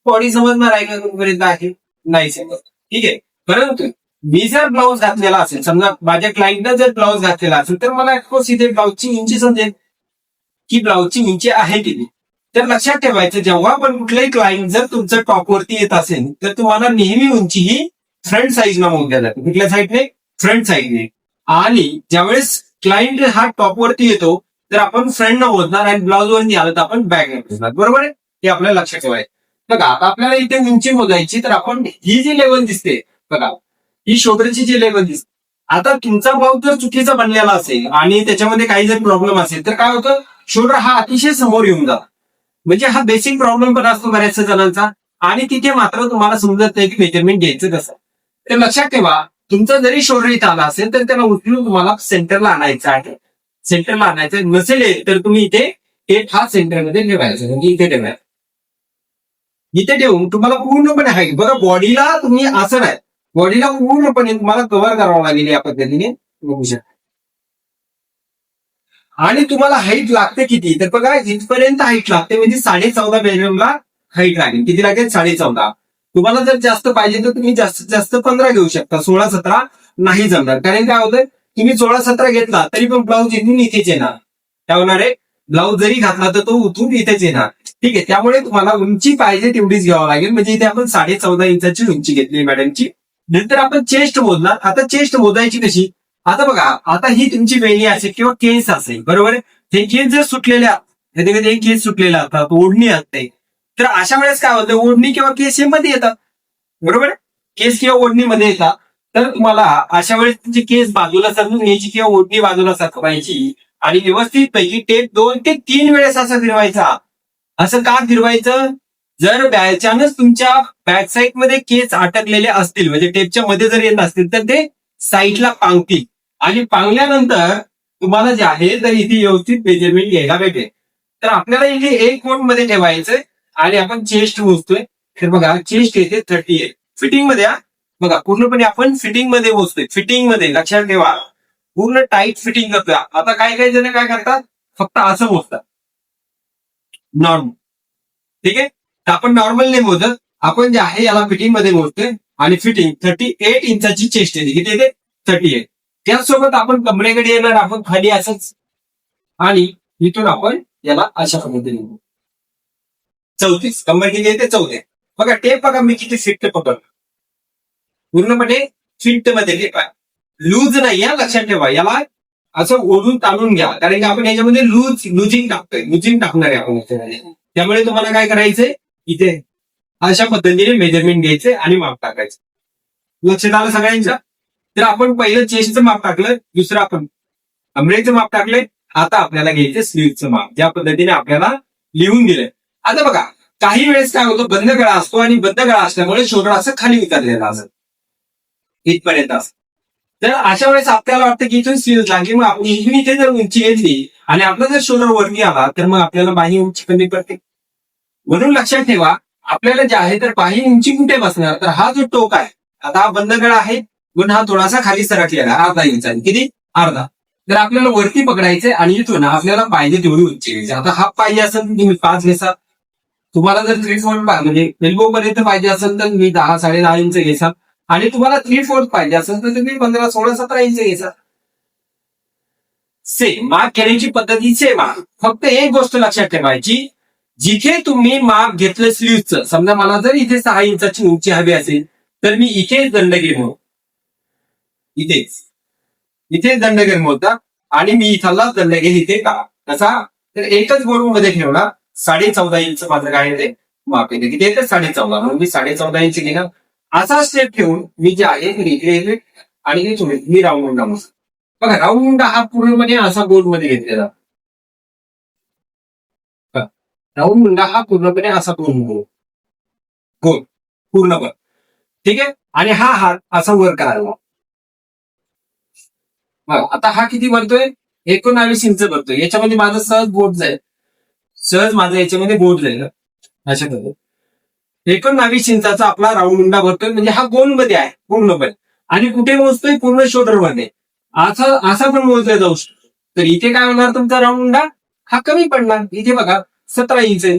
Body समजणार आहे का कुठपर्यंत आहे? नाही समज. ठीक आहे. परंतु मी जर ब्लाऊज घातलेला असेल, समजा माझ्या क्लायंटनं जर ब्लाऊज घातलेला असेल, तर मला ऑफकोर्स इथे ब्लाऊजची उंची समजेल की ब्लाऊजची उंची आहे किती. तर लक्षात ठेवायचं, जेव्हा पण कुठलाही क्लायंट जर तुमचं टॉपवरती येत असेल, तर तुम्हाला नेहमी उंची ही फ्रंट साईजला मोजल्या जाते. कुठल्या साईडने? फ्रंट साईडने. आणि ज्यावेळेस क्लायंट हा टॉपवरती येतो, तर आपण फ्रंट न मोजणार आणि ब्लाऊजवरती आलं तर आपण बॅक न मोजणार. बरोबर आहे? हे आपल्याला लक्षात ठेवायचं. बघा, आता आपल्याला इथे उंची मोजायची, तर आपण ही जी लेवल दिसते बघा, ही शोल्डरची जी लेवल दिसते, आता तुमचा ब्लाऊज जर चुकीचा बनलेला असेल आणि त्याच्यामध्ये काही जर प्रॉब्लेम असेल, तर काय होतं, शोल्डर हा अतिशय समोर येऊन जातो. म्हणजे हा बेसिक प्रॉब्लेम पण असतो बऱ्याचशा जणांचा. आणि तिथे मात्र तुम्हाला समजत नाही की मेजरमेंट घ्यायचं कसं. तर लक्षात ठेवा, तुमचा जरी शोल्डर इथं आला असेल, तर त्याला उचलून तुम्हाला सेंटरला आणायचं आहे. सेंटरला आणायचं नसेल तर तुम्ही इथे टेप हा सेंटरमध्ये ठेवायचा, म्हणजे इथे ठेवायचं. इथे ठेवून तुम्हाला पूर्णपणे हाईट, बघा बॉडीला तुम्ही असं नाही, बॉडीला पूर्णपणे तुम्हाला कव्हर करावं लागेल या पद्धतीने बघू शकता. आणि तुम्हाला हाईट लागते किती, तर बघा इथपर्यंत हाईट लागते, म्हणजे 14.5 बेडरूमला हाईट लागेल. किती लागेल? 14.5. तुम्हाला जर जास्त पाहिजे तर तुम्ही जास्तीत जास्त 15 घेऊ शकता. 16-17 नाही जमणार. कारण काय होतं, तुम्ही 16-17 घेतला तरी पण ब्लाऊज इथून इथेच येणार. काय होणार आहे, ब्लाऊज जरी घातला तर तो उठून इथेच येणार. ठीक आहे. त्यामुळे तुम्हाला उंची पाहिजे तेवढीच घ्यावं लागेल. म्हणजे इथे आपण 14.5 इंचाची उंची घेतली मॅडमची. नंतर आपण चेस्ट मोजणार. आता चेस्ट मोजायची कशी, आता बघा, आता ही तुमची वेणी असेल किंवा केस असेल, बरोबर आहे. हे केस जर सुटलेल्या, कधी कधी केस सुटलेला असतात, ओढणी असते, तर अशा वेळेस काय होतं, ओढणी किंवा केस हे मध्ये येतात, बरोबर आहे. केस किंवा ओढणीमध्ये येतात. तर तुम्हाला अशा वेळेस तुमची केस बाजूला सरकून घ्यायची किंवा ओढणी बाजूला सरकवायची आणि व्यवस्थित पैकी टेप 2 ते 3 वेळेस असं फिरवायचा. असं का फिरवायचं, जर बॅचानच तुमच्या बॅक साईड मध्ये केस अटकलेले असतील, म्हणजे टेपच्या मध्ये जर येत असतील, तर ते साईडला पांगतील. आणि पांगल्यानंतर तुम्हाला जे आहे तर इथे व्यवस्थित मेजरमेंट घ्यायला भेटेल. तर आपल्याला इथे एक कोण मध्ये ठेवायचं आणि आपण चेस्ट मोजतोय. तर बघा, चेस्ट येते 30 आहे फिटिंग मध्ये. बघा, पूर्णपणे आपण फिटिंग मध्ये मोजतोय. फिटिंग मध्ये लक्षात ठेवा, पूर्ण टाईट फिटिंग करतोय. आता काही काही जण काय करतात, फक्त असं मोजतात नॉर्मल. ठीक आहे. तर आपण नॉर्मल नाही मोजत, आपण जे आहे याला फिटिंग मध्ये मोजतोय. आणि फिटिंग 38 इंचाची चेस्ट येते. किती येते? 38. त्याचसोबत आपण कमरेकडे येणार, आपण खाली असंच, आणि इथून आपण याला अशा पद्धतीने 34 कमर किती येते? 34. बघा टेप, बघा मी किती फिट पकडतो, पूर्णपणे फिट मध्ये टेप आहे, लूज नाही या, लक्षात ठेवा. याला असं ओढून ताणून घ्या, कारण की आपण याच्यामध्ये लुजिंग टाकतोय, लुजिंग टाकणार आहे आपण याच्यामध्ये. त्यामुळे तुम्हाला काय करायचंय, इथे अशा पद्धतीने मेजरमेंट घ्यायचे आणि माप टाकायचं. लक्षात आलं सगळ्यांच्या? तर आपण पहिलं चेस्टचं माप टाकलं, दुसरं आपण कमरेचं माप टाकलंय. आता आपल्याला घ्यायचं स्लीव्हचं माप, ज्या पद्धतीने आपल्याला लिहून दिलंय. आता बघा, काही वेळेस काय होतं, बंद गळा असतो आणि बंद गळा असल्यामुळे शोल्डर असं खाली उतरलेला असत इथपर्यंत असत. तर अशा वेळेस आपल्याला वाटतं की इथून स्लीव्ह लागली, मग आपण इथून इथे जर उंची घेतली आणि आपला जर शोल्डर वरती आला, तर मग आपल्याला बाही उंची कमी पडते. म्हणून लक्षात ठेवा, आपल्याला जे आहे तर बाही उंची कुठे बसणार, तर हा जो टोक आहे, आता हा बंद गळा आहे, पण हा थोडासा खाली सरकलेला आहे, अर्धा इंचाने. किती? अर्धा. तर आपल्याला वरती पकडायचंय आणि इथून आपल्याला पाहिजे तेवढी उंची घ्यायची. आता हाफ पाहिजे असेल तर तुम्ही 5 घेसा. तुम्हाला जर 3/4 म्हणजे एल्बो पर्यंत पाहिजे असेल तर तुम्ही 10-10.5 इंच घ्यायचा. आणि तुम्हाला 3/4 पाहिजे असेल तर तुम्ही 15, 16, 17 इंच घ्यायचा. सेम माप घेण्याची पद्धती सेम आहे. फक्त एक गोष्ट लक्षात ठेवायची, जिथे तुम्ही माप घेतलं स्लीव्हचं, समजा मला जर इथे 6 इंचाची उंची हवी असेल, तर मी इथेच दंडगेर मोज, इथेच दंडगेर मोजता आणि मी इथला दंडगेर इथे का कसा, तर एकच बोर्ड मध्ये ठेवणार. 14.5 इंच माझं काय येते माप येते. किती येते? 14.5. म्हणून मी 14.5 इंच घेणार. असा स्टेप ठेवून मी जे आहे ते इथे येते आणि इथे मी राऊंड उंडा मोजतो. बघा, राऊंड उंडा हा पूर्णपणे असा बोर्ड मध्ये घेतलेला. राऊंड उंडा हा पूर्णपणे असा गोल पूर्णपणे. ठीक आहे. आणि हा हात असा वर करायला. आता हा किती बनतोय? 19 इंच बनतोय. याच्यामध्ये माझं सहज बोट जाईल, सहज माझं याच्यामध्ये बोट जाईल अशा पद्धतीने. 19 इंचाचा आपला राऊंड उंडा भरतोय, म्हणजे हा गोल मध्ये आहे पूर्णपणे. आणि कुठे मोजतोय? पूर्ण शोल्डर मध्ये. असा पण मोजला जाऊ शकतो. तर इथे काय होणार, तुमचा राऊंड उंडा हा कमी पडणार. इथे बघा 17 इंच आहे,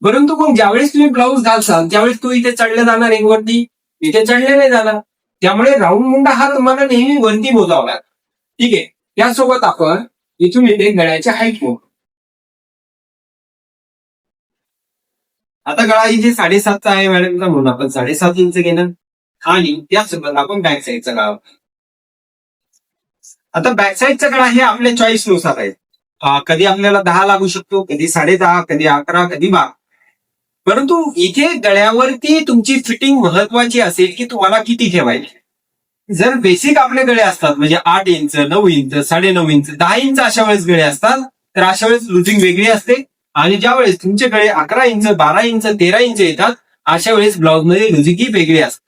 परंतु मग ज्यावेळेस तुम्ही ब्लाऊज घालसाल त्यावेळेस तो इथे चढला जाणार एक वरती, इथे चढले नाही जाणार. त्यामुळे राऊंड मुंडा हा तुम्हाला नेहमी वरती मोजावा लागतो. ठीक आहे. त्यासोबत आपण इथून इथे गळ्याच्या हाईट मोजू. आता गळा इथे 7.5चा आहे मॅडम, म्हणून आपण 7.5 इंच घेणार आणि त्यासोबत आपण बॅक साईडचा गळा. आता बॅक साईडचा गळा हे आपल्या चॉईस नुसार आहे. कधी आपल्याला 10 लागू शकतो, कधी 10.5, कधी 11, कधी 12. परंतु इथे गळ्यावरती तुमची फिटिंग महत्वाची असेल की तुम्हाला किती ठेवायची. जर बेसिक आपले गळे असतात म्हणजे 8 इंच, 9 इंच, 9.5 इंच, 10 इंच अशा वेळेस गळे असतात, तर अशा वेळेस लुजिंग वेगळी असते. आणि ज्या वेळेस तुमचे गळे 11 इंच, 12 इंच, 13 इंच येतात, अशा वेळेस ब्लाउज मध्ये लुजिंग ही वेगळी असते.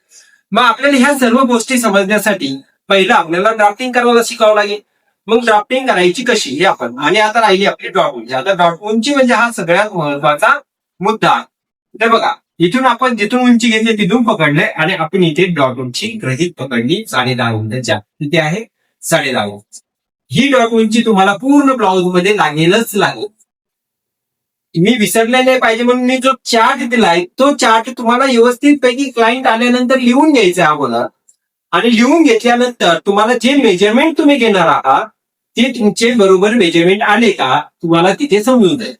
मग आपल्याला ह्या सर्व गोष्टी समजण्यासाठी पहिलं आपल्याला ड्राफ्टिंग करायला शिकावं लागेल. मग ड्राफ्टिंग करायची कशी हे आपण, आणि आता राहिली आपली डॉट उंची. आता डॉट उंची म्हणजे हा सगळ्यात महत्वाचा मुद्दा. तर बघा, इथून आपण जिथून उंची घेतली तिथून पकडले आणि आपण इथे डॉट उंची गृहीत पकडली 10.5 इंचाच्या. किती आहे? 10.5 इंच. ही डॉट उंची तुम्हाला पूर्ण ब्लाउज मध्ये लागेलच लागेल. मी विसरले नाही पाहिजे म्हणून मी जो चार्ट दिलाय तो चार्ट तुम्हाला व्यवस्थित पैकी क्लायंट आल्यानंतर लिहून घ्यायचा आहे अगोदर. आणि लिहून घेतल्यानंतर तुम्हाला जे मेजरमेंट तुम्ही घेणार आहात ते तुमचे बरोबर मेजरमेंट आले का तुम्हाला तिथे समजून जाईल.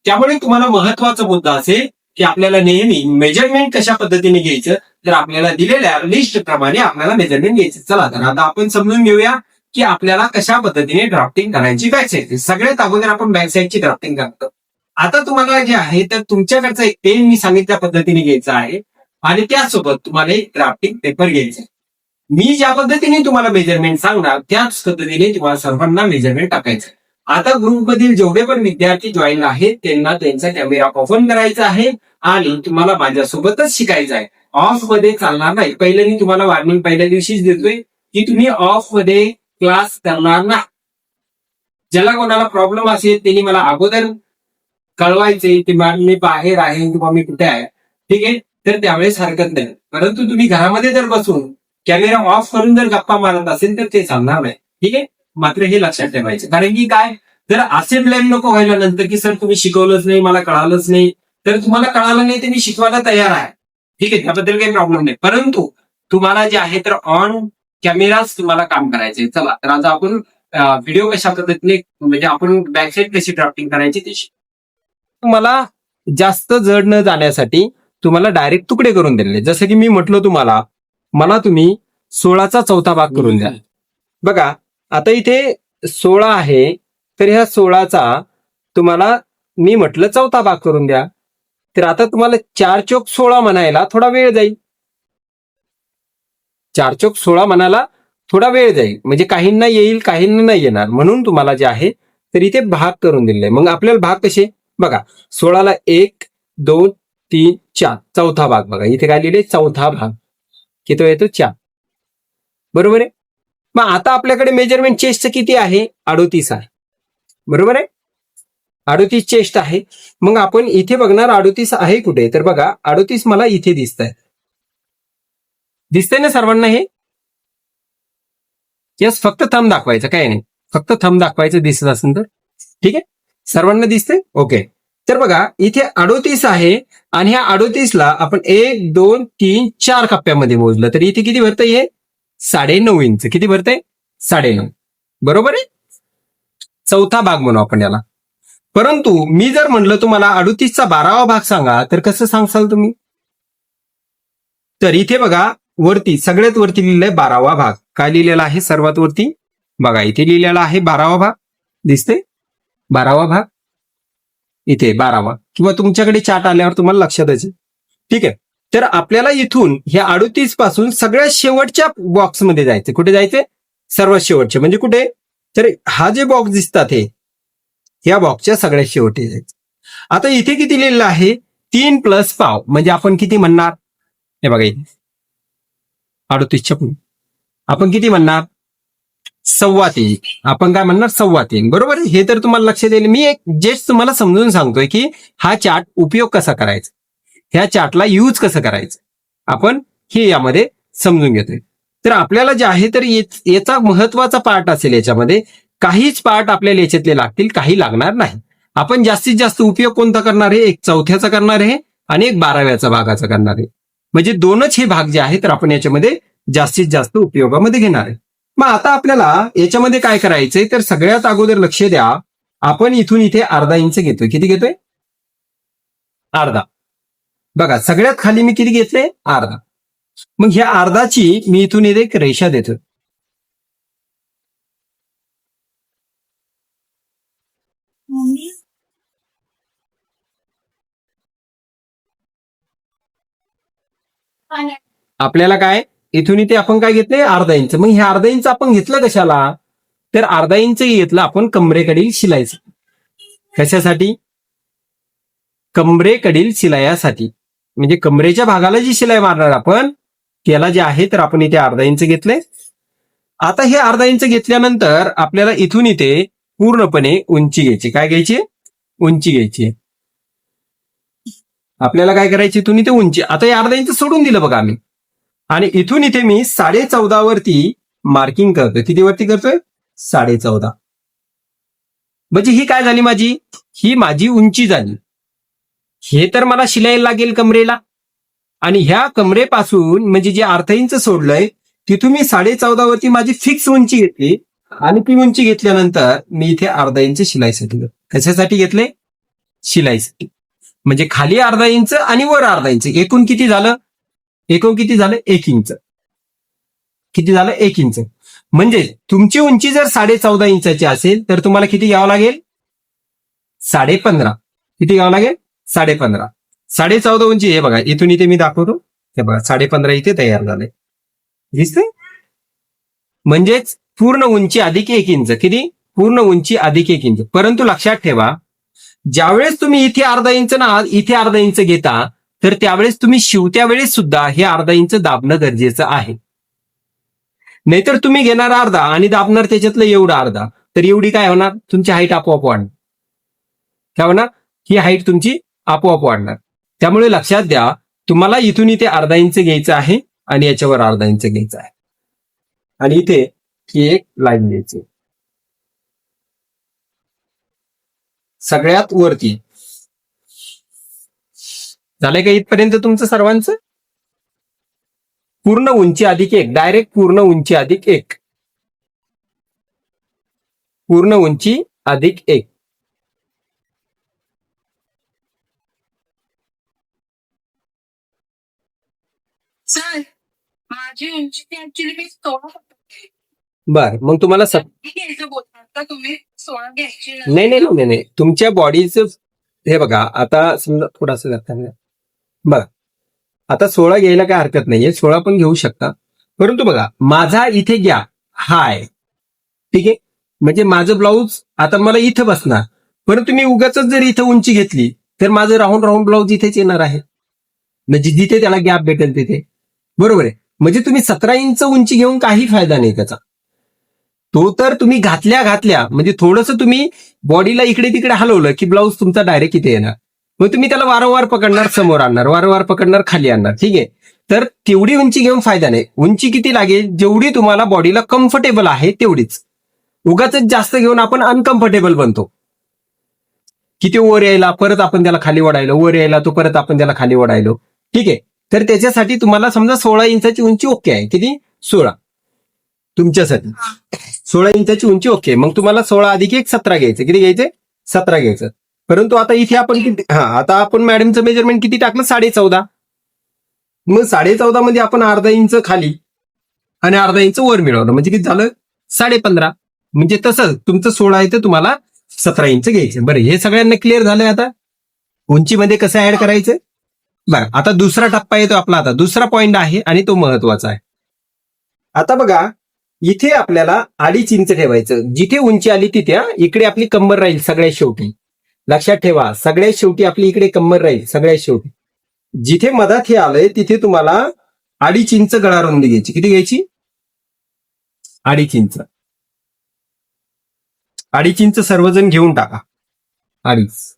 त्यामुळे तुम्हाला महत्वाचा मुद्दा असेल की आपल्याला नेहमी मेजरमेंट कशा पद्धतीने घ्यायचं, तर आपल्याला दिलेल्या लिस्ट प्रमाणे आपल्याला मेजरमेंट घ्यायचं. चला तर आता आपण समजून घेऊया की आपल्याला कशा पद्धतीने ड्राफ्टिंग करायची बॅक साईड. सगळ्यात अगोदर आपण बॅक साईडची ड्राफ्टिंग करतो. आता तुम्हाला जे आहे तर तुमच्याकडचा एक पेन मी सांगितल्या पद्धतीने घ्यायचा आहे आणि त्यासोबत तुम्हाला एक ड्राफ्टिंग पेपर घ्यायचा आहे. मी ज्या पद्धतीने तुम्हाला मेजरमेंट सांगणार त्याच पद्धतीने तुम्हाला सर्वांना मेजरमेंट टाकायचं. आता ग्रुपमधील जेवढे पण विद्यार्थी जॉईन आहेत त्यांना त्यांचा कॅमेरा ऑन करायचा आहे आणि तुम्हाला माझ्यासोबतच शिकायचं आहे. ऑफ मध्ये चालणार नाही. पहिलं मी तुम्हाला वॉर्निंग पहिल्या दिवशीच देतोय की तुम्ही ऑफ मध्ये क्लास करणार नाही. ज्याला कोणाला प्रॉब्लेम असेल त्यांनी मला अगोदर कळवायचे की मी बाहेर आहे किंवा मी कुठे आहे. ठीक आहे, तर त्यावेळेस हरकत नाही. परंतु तुम्ही घरामध्ये जर बसून कॅमेरा ऑफ करून जर गप्पा मारत असेल तर ते चालणार नाही. ठीक आहे, मात्र हे लक्षात ठेवायचं. कारण की काय, जर असे ब्लेम नको व्हायला नंतर की सर तुम्ही शिकवलंच नाही, मला कळालंच नाही. तर तुम्हाला कळालं नाही तर मी शिकवायला तयार आहे. ठीक आहे, त्याबद्दल काही प्रॉब्लेम नाही. परंतु तुम्हाला जे आहे तर ऑन कॅमेराच तुम्हाला काम करायचे. चला तर आता आपण व्हिडिओ कशा पद्धतीने म्हणजे आपण बॅकसाईड कशी ड्राफ्टिंग करायची ते तुम्हाला जास्त जड न जाण्यासाठी तुम्हाला डायरेक्ट तुकडे करून दिले. जसं की मी म्हटलं तुम्हाला, मला तुम्ही 16चा चौथा भाग करून द्या. बघा आता इथे 16 आहे, तर ह्या 16चा तुम्हाला मी म्हटलं चौथा भाग करून द्या. तर आता तुम्हाला 4 चोक 16 म्हणायला थोडा वेळ जाईल. 4 चोक 16 म्हणायला थोडा वेळ जाईल, म्हणजे काहींना येईल काहींना नाही येणार. म्हणून तुम्हाला जे आहे तर इथे भाग करून दिले. मग आपल्याला भाग कसे बघा, 16ला 1, 2, 3, 4 चौथा भाग. बघा इथे काय लिहिले, चौथा भाग. किती येतो? 4. बरोबर आहे. मग आता आपल्याकडे मेजरमेंट चेस्टचं किती आहे? 38 आहे. बरोबर आहे, 38 चेस्ट आहे. मग आपण इथे बघणार 38 आहे कुठे, तर बघा 38 मला इथे दिसत आहे. दिसतंय ना सर्वांना हे? यस, फक्त थंब दाखवायचं, काय नाही, फक्त थंब दाखवायचं दिसत असेल तर. ठीक आहे, सर्वांना दिसतंय? ओके. तर बघा इथे 38 आहे आणि ह्या 38ला आपण 1, 2, 3, 4 कप्प्यामध्ये मोजलं तर इथे किती भरतंय? हे 9.5 इंच. किती भरतंय? 9.5. बरोबर आहे, चौथा भाग म्हणू आपण याला. परंतु मी जर म्हणलं तुम्हाला 38चा 12वा भाग सांगा तर कसं सांगसाल तुम्ही? तर इथे बघा वरती सगळ्यात वरती लिहिलंय 12वा भाग. काय लिहिलेला आहे सर्वात वरती? बघा इथे लिहिलेला आहे 12वा भाग. दिसते 12वा भाग, इथे 12वा, किंवा तुमच्याकडे चार्ट आल्यावर तुम्हाला लक्षात येईल. ठीक आहे, तर आपल्याला इथून ह्या 38 पासून सगळ्यात शेवटच्या बॉक्समध्ये जायचं. कुठे जायचंय? सर्वात शेवटचे म्हणजे कुठे, तर हा जे बॉक्स दिसतात हे, या बॉक्सच्या सगळ्यात शेवटी जायचं. आता इथे किती लिहिलेलं आहे? 3 + पाव, म्हणजे आपण किती म्हणणार? हे बघा इथे 38च्या पुढे आपण किती म्हणणार? 3.25. आपण काय म्हणणार? 3.25. बरोबर आहे, हे तर तुम्हाला लक्षात येईल. मी एक जस्ट तुम्हाला समजून सांगतोय की हा चार्ट उपयोग कसा करायचा, ह्या चार्टला यूज कसं करायचं, आपण हे यामध्ये समजून घेतोय. तर आपल्याला जे आहे तर याचा महत्वाचा पार्ट असेल याच्यामध्ये. काहीच पार्ट आपल्याला याच्यातले लागतील, काही लागणार नाही. आपण जास्तीत जास्त उपयोग कोणता करणार आहे? एक चौथ्याचा करणार आहे आणि एक 12व्या भागाचा करणार आहे. म्हणजे दोनच हे भाग जे आहेत तर आपण याच्यामध्ये जास्तीत जास्त उपयोगामध्ये घेणार आहे. मग आता आपल्याला याच्यामध्ये काय करायचंय तर सगळ्यात अगोदर लक्ष द्या, आपण इथून इथे अर्धा इंच घेतोय. किती घेतोय? अर्धा. बघा सगळ्यात खाली मी किती घेतले? अर्धा. मग ह्या अर्धाची मी इथून इथे एक रेषा देतो. आपल्याला काय इथून इथे आपण काय घेतले? अर्धा इंच. मग हे अर्धा इंच आपण घेतलं कशाला? तर अर्धा इंच घेतलं आपण कमरेकडील शिलाईचं. कशासाठी? कमरेकडील शिलायासाठी. म्हणजे कमरेच्या भागाला जी शिलाई मारणार आपण त्याला जे आहे तर आपण इथे अर्धा इंच घेतले. आता हे अर्धा इंच घेतल्यानंतर आपल्याला इथून इथे पूर्णपणे उंची घ्यायची. काय घ्यायची? उंची घ्यायची. आपल्याला काय करायची? इथून इथे उंची. आता हे अर्धा इंच सोडून दिलं बघा आम्ही आणि इथून इथे मी 14.5 वरती मार्किंग करतोय. किती वरती करतोय? 14.5. म्हणजे ही काय झाली माझी? ही माझी उंची झाली. हे तर मला शिलाई लागेल कमरेला आणि ह्या कमरेपासून म्हणजे जे अर्धा इंच सोडलंय तिथून मी 14.5 वरती माझी फिक्स उंची घेतली आणि ती उंची घेतल्यानंतर मी इथे अर्धा इंच शिलाईसाठी घेतलं. कशासाठी घेतले? शिलाईसाठी. म्हणजे खाली अर्धा इंच आणि वर अर्धा इंच. एकूण किती झालं? एकूण किती झालं? 1 इंच. किती झालं? 1 इंच. म्हणजे तुमची उंची जर 14.5 इंचाची असेल तर तुम्हाला किती घ्यावं लागेल? 15.5. किती घ्यावं लागेल? 15.5. 14.5 उंची हे बघा इथून इथे मी दाखवतो. हे बघा 15.5 इथे तयार झाले. दिसतंय? म्हणजेच पूर्ण उंची अधिक 1 इंच. किती? पूर्ण उंची अधिक 1 इंच. परंतु लक्षात ठेवा, ज्यावेळेस तुम्ही इथे अर्धा इंच ना इथे अर्धा इंच घेता तर त्यावेळेस तुम्ही शिवत्या वेळेस सुद्धा हे अर्धा इंच दाबणं गरजेचं आहे. नाहीतर तुम्ही घेणार अर्धा आणि दाबणार त्याच्यातलं एवढं अर्धा, तर एवढी काय होणार? तुमची हाईट आपोआप वाढणार. काय होणार? ही हाईट तुमची आपोआप वाढणार. त्यामुळे लक्षात द्या, तुम्हाला इथून इथे अर्धा इंच घ्यायचं आहे आणि याच्यावर अर्धा इंच घ्यायचं आहे आणि इथे ही एक लाईन द्यायची सगळ्यात वरती. झालंय का इथपर्यंत तुमचं सर्वांचं? पूर्ण उंची अधिक 1. डायरेक्ट पूर्ण उंची अधिक 1. पूर्ण उंची अधिक 1. सर माझी उंची ऍक्च्युली मी 16 बर मग तुम्हाला घ्यायचं बोलतात का तुम्ही? 16 घ्यायची नाही नाही नाही नाही तुमच्या बॉडीचं हे बघा. आता समजा थोडासा जाता बघा आता 16 घ्यायला काय हरकत नाहीये. 16 पण घेऊ शकता. परंतु बघा माझा इथे घ्या हाय. ठीक आहे. म्हणजे माझं ब्लाऊज आता मला इथं बसणार. परंतु मी उगाच जर इथं उंची घेतली तर माझं राहून राहून ब्लाऊज इथेच येणार आहे. म्हणजे जिथे त्याला गॅप भेटेल तिथे. बरोबर आहे. म्हणजे तुम्ही 17 इंच उंची घेऊन काही फायदा नाही त्याचा. तो तर तुम्ही घातल्या म्हणजे थोडंसं तुम्ही बॉडीला इकडे तिकडे हलवलं की ब्लाऊज तुमचा डायरेक्ट इथे येणार. मग तुम्ही त्याला वारंवार पकडणार, समोर आणणार, वारंवार पकडणार, खाली आणणार. ठीक आहे. तर तेवढी उंची घेऊन फायदा नाही. उंची किती लागेल? जेवढी तुम्हाला बॉडीला कम्फर्टेबल आहे तेवढीच. उगाच जास्त घेऊन आपण अनकम्फर्टेबल बनतो. किती वर यायला परत आपण त्याला खाली ओढायलो, वर यायला तो परत आपण त्याला खाली ओढायलो. ठीक आहे. तर त्याच्यासाठी तुम्हाला समजा 16 इंचाची उंची ओके आहे. किती? 16. तुमच्यासाठी 16 इंचाची उंची ओके. मग तुम्हाला 16 अधिक 1 17 घ्यायचं. किती घ्यायचे? 17 घ्यायचं. परंतु आता इथे आपण किती आता आपण मॅडमचं मेजरमेंट किती टाकलं? 14.5. मग 14.5 मध्ये आपण अर्धा इंच खाली आणि अर्धा इंच वर मिळवलं. म्हणजे किती झालं? 15.5. म्हणजे तसं तुमचं 16 आहे तर तुम्हाला 17 इंच घ्यायचं. बरं हे सगळ्यांना क्लिअर झालंय. आता उंचीमध्ये कसं ऍड करायचं? बरं आता दुसरा टप्पा येतो आपला. आता दुसरा पॉइंट आहे आणि तो महत्वाचा आहे. आता बघा इथे आपल्याला 2.5 इंच ठेवायचं. जिथे उंची आली तिथे इकडे आपली कंबर राहील सगळ्यात शेवटी. लक्षात ठेवा सगळ्यात शेवटी आपली इकडे कंबर राहील सगळ्यात शेवटी. जिथे मधात हे आलंय तिथे तुम्हाला 2.5 इंच गळारुंदी घ्यायची. किती घ्यायची? 2.5 इंच. 2.5 इंच सर्वजण घेऊन टाका. 2.5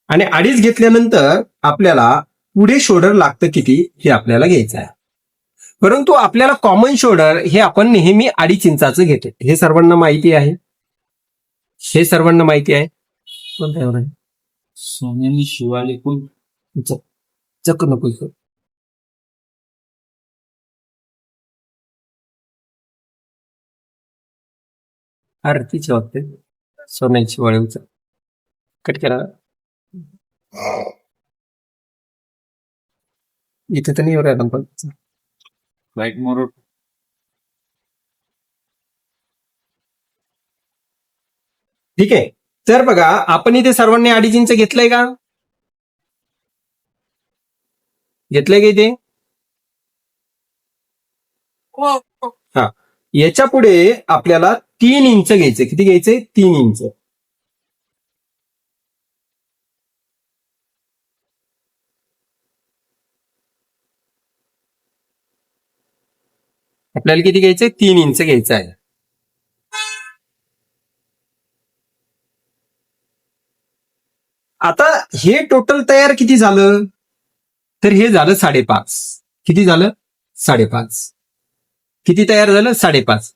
आणि 2.5 घेतल्यानंतर आपल्याला पुढे शोल्डर लागतं किती हे आपल्याला घ्यायचं आहे. परंतु आपल्याला कॉमन शोल्डर हे आपण नेहमी 2.5 इंचाचं घेतो. हे सर्वांना माहिती आहे. हे सर्वांना माहिती आहे. कोणता एवढा आहे? सोन्याने शिवाले कोण चक नको इथं. आरतीचे वाटते सोन्याची वळीवचा कट केला. इथे तर नाही एवढा पण लाईट मोर ठीक आहे. तर बघा आपण इथे सर्वांनी 2.5 इंच घेतलंय का? घेतलंय का इथे? हो हो. हा. याच्या पुढे आपल्याला 3 इंच घ्यायचं. किती घ्यायचंय? 3 इंच. आपल्याला किती घ्यायचंय? 3 इंच घ्यायचं आहे. आता हे टोटल तयार किती झालं? तर हे झालं 5.5. किती झालं? 5.5. किती तयार झालं? 5.5.